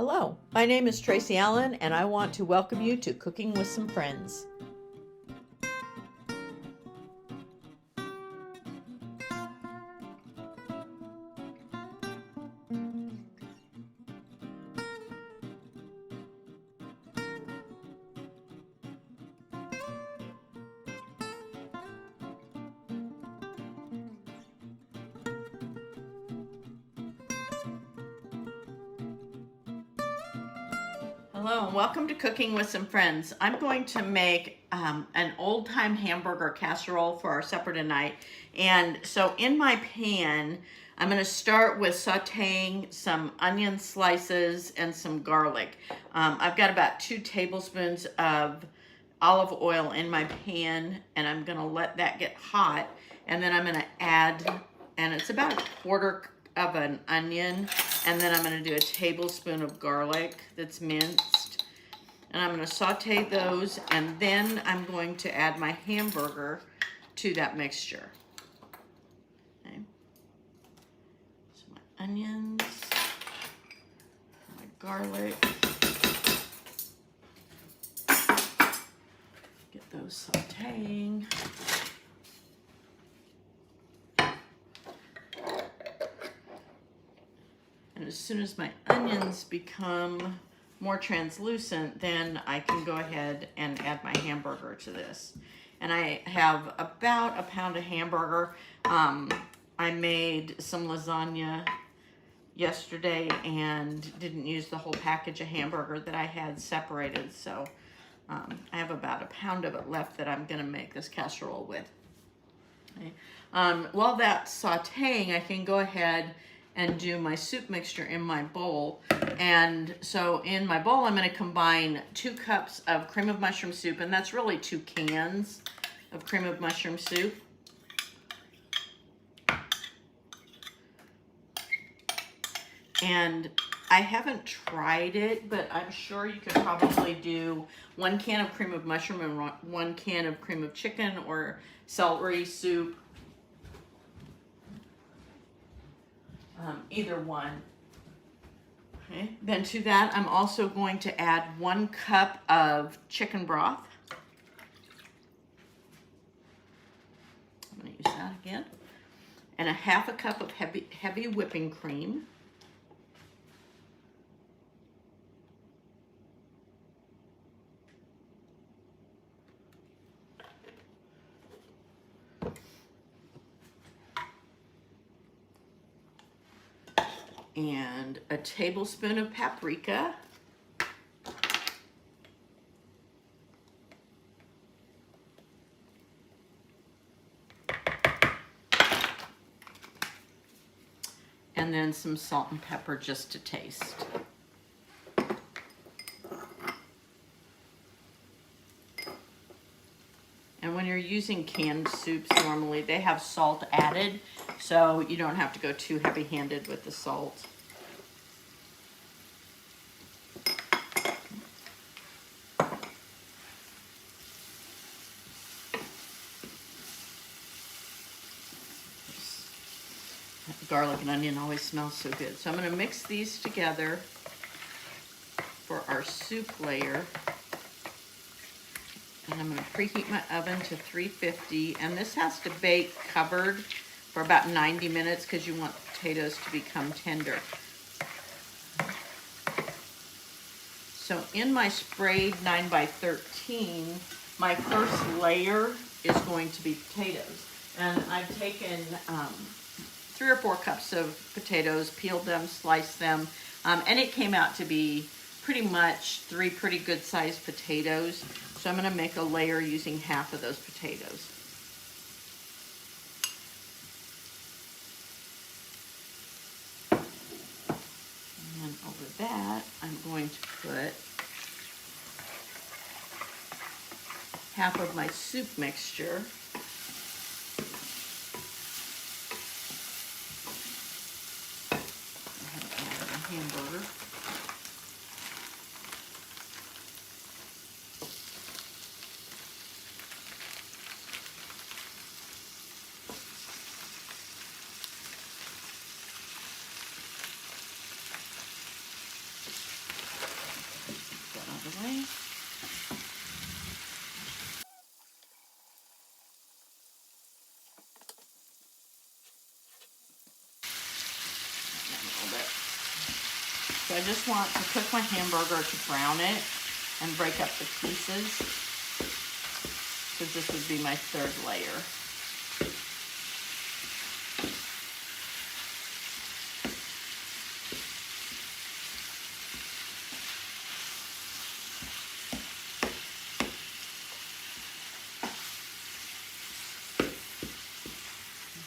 Hello, my name is Tracy Allen, and I want to welcome you to Cooking with Some Friends. Hello and welcome to Cooking with Some Friends. I'm going to make an old-time hamburger casserole for our supper tonight. And so in my pan, I'm going to start with sauteing some onion slices and some garlic. I've got about 2 tablespoons of olive oil in my pan, and I'm going to let that get hot. And then I'm going to add, and it's about a quarter of an onion, and then I'm going to do a tablespoon of garlic that's minced, and I'm going to saute those, and then I'm going to add my hamburger to that mixture. Okay. So my onions, my garlic, get those sauteing. And as soon as my onions become more translucent, then I can go ahead and add my hamburger to this. And I have about a pound of hamburger. I made some lasagna yesterday and didn't use the whole package of hamburger that I had separated. So I have about a pound of it left that I'm gonna make this casserole with. Okay. While that's sauteing, I can go ahead and do my soup mixture in my bowl. And so in my bowl, I'm going to combine 2 cups of cream of mushroom soup, and that's really 2 cans of cream of mushroom soup. And I haven't tried it, but I'm sure you could probably do 1 can of cream of mushroom and 1 can of cream of chicken or celery soup. Either one. Okay. Then to that, I'm also going to add 1 cup of chicken broth. I'm going to use that again. And a 1/2 cup of heavy whipping cream. And a tablespoon of paprika. And then some salt and pepper just to taste. And when you're using canned soups, normally they have salt added, so you don't have to go too heavy-handed with the salt. Garlic and onion always smells so good. So I'm going to mix these together for our soup layer. And I'm going to preheat my oven to 350, and this has to bake covered for about 90 minutes because you want the potatoes to become tender. So in my sprayed 9x13, my first layer is going to be potatoes. And I've taken 3 or 4 cups of potatoes, peeled them, sliced them, and it came out to be pretty much 3 pretty good sized potatoes. So I'm going to make a layer using 1/2 of those potatoes. And then over that, I'm going to put 1/2 of my soup mixture. Hamburger. way. So I just want to cook my hamburger to brown it and break up the pieces, because this would be my third layer.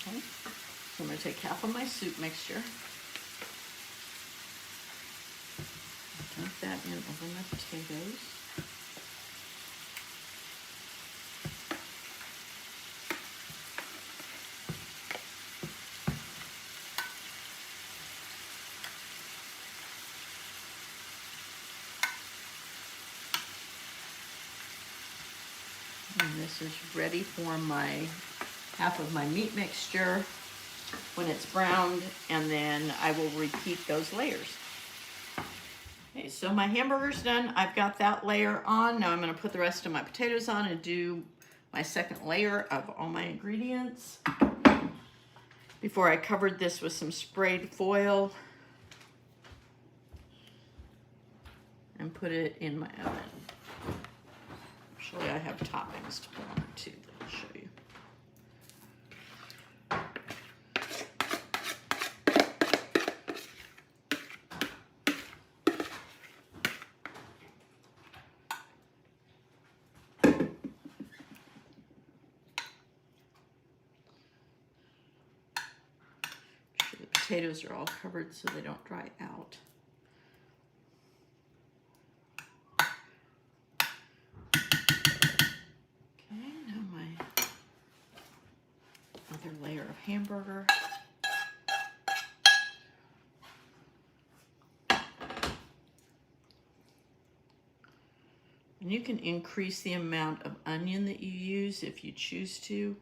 Okay. So I'm going to take half of my soup mixture. Dump that in over my potatoes. And this is ready for my half of my meat mixture when it's browned, and then I will repeat those layers. Okay, so my hamburger's done. I've got that layer on. Now I'm going to put the rest of my potatoes on and do my second layer of all my ingredients. Before I covered this with some sprayed foil and put it in my oven. Actually, I have toppings to put on it too that I'll show you. Potatoes are all covered so they don't dry out. Okay, now my other layer of hamburger. And you can increase the amount of onion that you use if you choose to.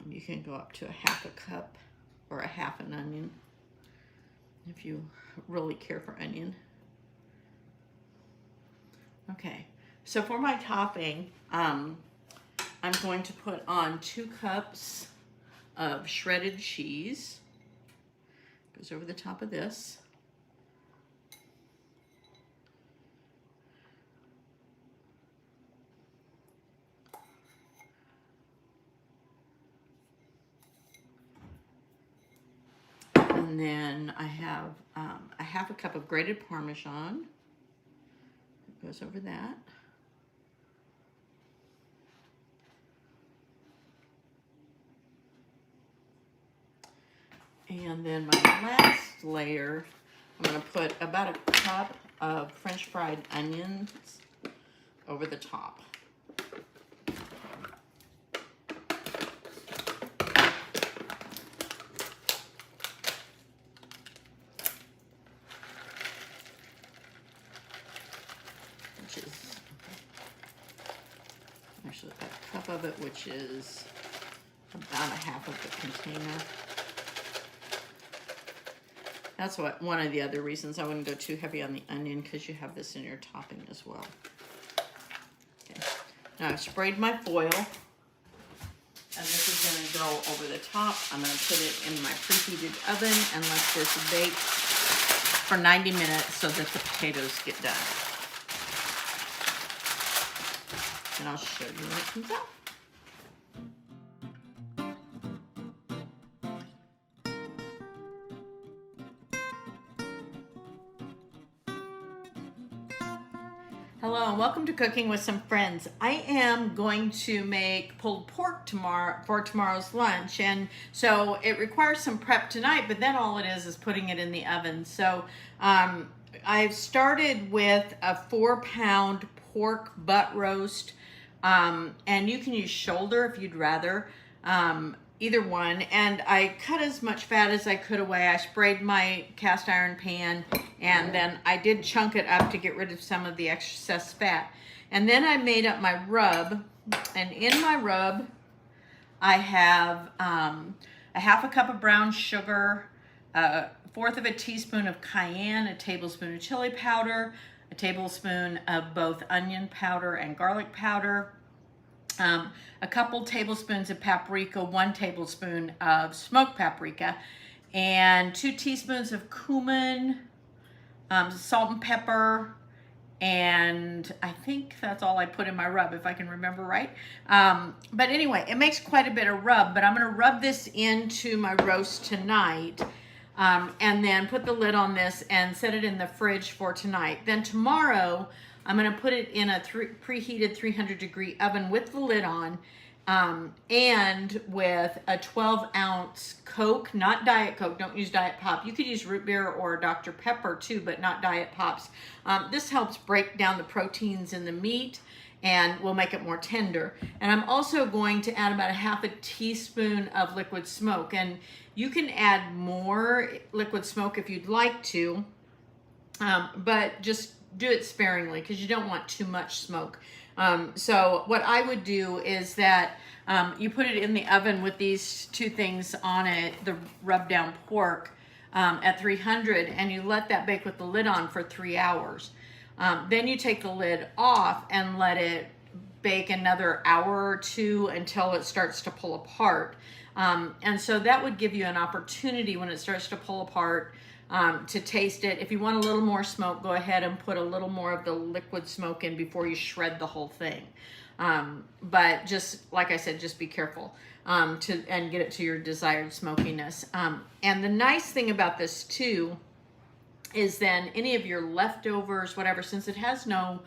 You can go up to a half a cup or a half an onion if you really care for onion. Okay, so for my topping, I'm going to put on 2 cups of shredded cheese. Goes over the top of this. And then I have a half a cup of grated Parmesan. It goes over that. And then my last layer, I'm going to put about a cup of French fried onions over the top. Actually, a cup of it, which is about a half of the container. That's one of the other reasons I wouldn't go too heavy on the onion, because you have this in your topping as well. Okay. Now I've sprayed my foil, and this is going to go over the top. I'm going to put it in my preheated oven and let this bake for 90 minutes so that the potatoes get done. And I'll show you when it comes out. Hello and welcome to Cooking with Some Friends. I am going to make pulled pork for tomorrow's lunch, and so it requires some prep tonight, but then all it is putting it in the oven. So I've started with a 4-pound pork butt roast, and you can use shoulder if you'd rather, either one. And I cut as much fat as I could away. I sprayed my cast iron pan, and then I did chunk it up to get rid of some of the excess fat. And then I made up my rub, and in my rub I have a half a cup of brown sugar, 1/4 of a teaspoon of cayenne, a tablespoon of chili powder, a tablespoon of both onion powder and garlic powder, a couple tablespoons of paprika, 1 tablespoon of smoked paprika, and 2 teaspoons of cumin, salt and pepper, and I think that's all I put in my rub, if I can remember right. But anyway, it makes quite a bit of rub, but I'm gonna rub this into my roast tonight, and then put the lid on this and set it in the fridge for tonight. Then tomorrow, I'm gonna put it in a preheated 300-degree oven with the lid on, and with a 12-ounce Coke, not Diet Coke, don't use Diet Pop. You could use root beer or Dr. Pepper too, but not Diet Pops. This helps break down the proteins in the meat and will make it more tender. And I'm also going to add about a half a teaspoon of liquid smoke. And you can add more liquid smoke if you'd like to, but just do it sparingly because you don't want too much smoke. So what I would do is that you put it in the oven with these 2 things on it, the rub down pork at 300, and you let that bake with the lid on for 3 hours. Then you take the lid off and let it bake another hour or 2 until it starts to pull apart. And so that would give you an opportunity when it starts to pull apart to taste it. If you want a little more smoke, go ahead and put a little more of the liquid smoke in before you shred the whole thing. But just like I said, just be careful and get it to your desired smokiness. And the nice thing about this too is then any of your leftovers, whatever, since it has no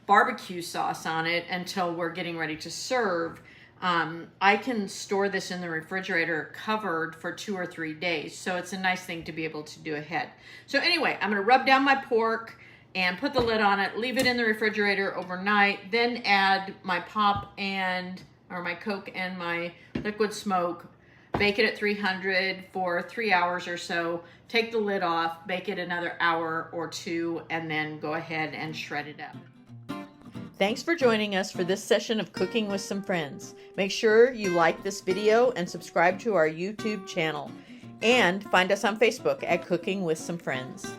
barbecue sauce on it until we're getting ready to serve, I can store this in the refrigerator covered for 2 or 3 days. So it's a nice thing to be able to do ahead. So anyway, I'm gonna rub down my pork and put the lid on it, leave it in the refrigerator overnight, then add my pop or my Coke and my liquid smoke, bake it at 300 for 3 hours or so, take the lid off, bake it another hour or 2, and then go ahead and shred it up. Thanks for joining us for this session of Cooking with Some Friends. Make sure you like this video and subscribe to our YouTube channel. And find us on Facebook at Cooking with Some Friends.